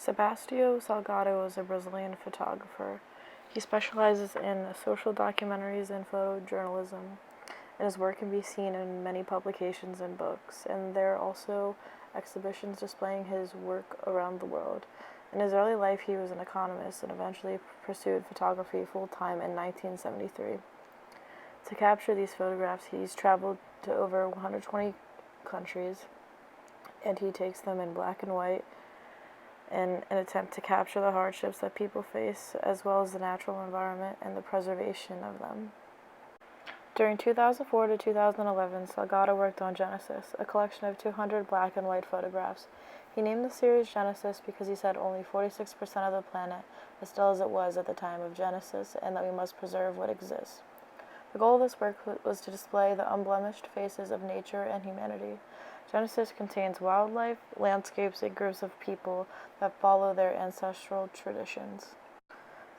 Sebastio Salgado is a Brazilian photographer. He specializes in social documentaries and photojournalism, and his work can be seen in many publications and books, and there are also exhibitions displaying his work around the world. In his early life, he was an economist and eventually pursued photography full-time in 1973. To capture these photographs, he's traveled to over 120 countries, and he takes them in black and white in an attempt to capture the hardships that people face, as well as the natural environment and the preservation of them. During 2004 to 2011, Salgado worked on Genesis, a collection of 200 black and white photographs. He named the series Genesis because he said only 46% of the planet is still as it was at the time of Genesis, and that we must preserve what exists. The goal of this work was to display the unblemished faces of nature and humanity. Genesis contains wildlife, landscapes, and groups of people that follow their ancestral traditions.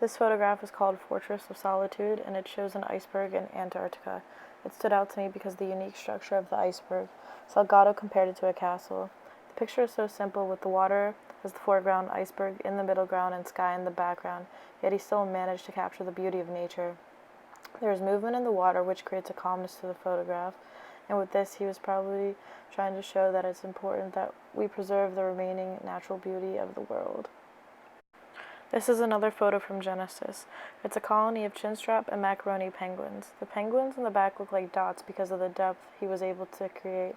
This photograph is called Fortress of Solitude, and it shows an iceberg in Antarctica. It stood out to me because of the unique structure of the iceberg. Salgado compared it to a castle. The picture is so simple, with the water as the foreground, iceberg in the middle ground, and sky in the background, yet he still managed to capture the beauty of nature. There is movement in the water, which creates a calmness to the photograph, and with this he was probably trying to show that it's important that we preserve the remaining natural beauty of the world. This is another photo from Genesis. It's a colony of chinstrap and macaroni penguins. The penguins in the back look like dots because of the depth he was able to create.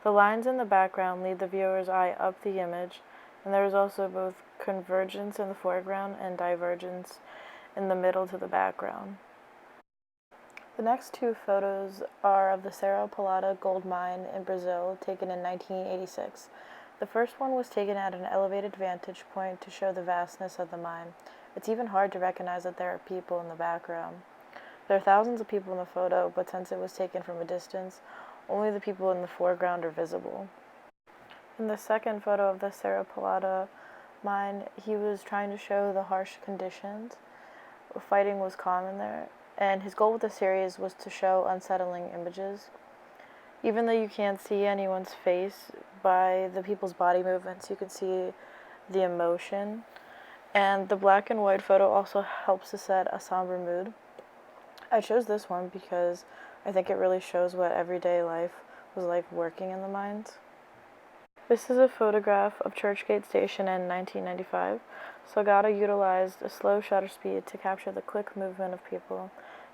The lines in the background lead the viewer's eye up the image, and there is also both convergence in the foreground and divergence in the middle to the background. The next two photos are of the Serra Pelada gold mine in Brazil, taken in 1986. The first one was taken at an elevated vantage point to show the vastness of the mine. It's even hard to recognize that there are people in the background. There are thousands of people in the photo, but since it was taken from a distance, only the people in the foreground are visible. In the second photo of the Serra Pelada mine, he was trying to show the harsh conditions. Fighting was common there, and his goal with the series was to show unsettling images. Even though you can't see anyone's face, by the people's body movements you can see the emotion, and the black and white photo also helps to set a somber mood. I chose this one because I think it really shows what everyday life was like working in the mines. This is a photograph of Churchgate Station in 1995. Salgado utilized a slow shutter speed to capture the quick movement of people.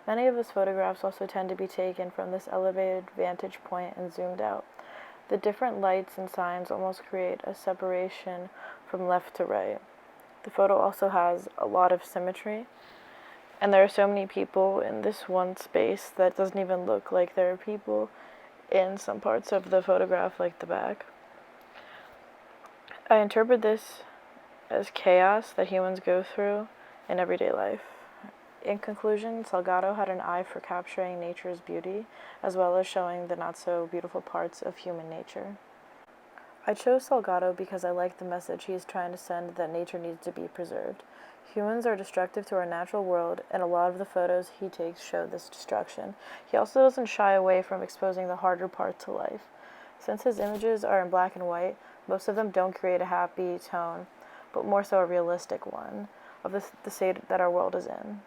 Many of his photographs also tend to be taken from this elevated vantage point and zoomed out. The different lights and signs almost create a separation from left to right. The photo also has a lot of symmetry, and there are so many people in this one space that doesn't even look like there are people in some parts of the photograph, like the back. I interpret this as chaos that humans go through in everyday life. In conclusion, Salgado had an eye for capturing nature's beauty, as well as showing the not-so-beautiful parts of human nature. I chose Salgado because I like the message he is trying to send, that nature needs to be preserved. Humans are destructive to our natural world, and a lot of the photos he takes show this destruction. He also doesn't shy away from exposing the harder parts to life. Since his images are in black and white, most of them don't create a happy tone, but more so a realistic one of the state that our world is in.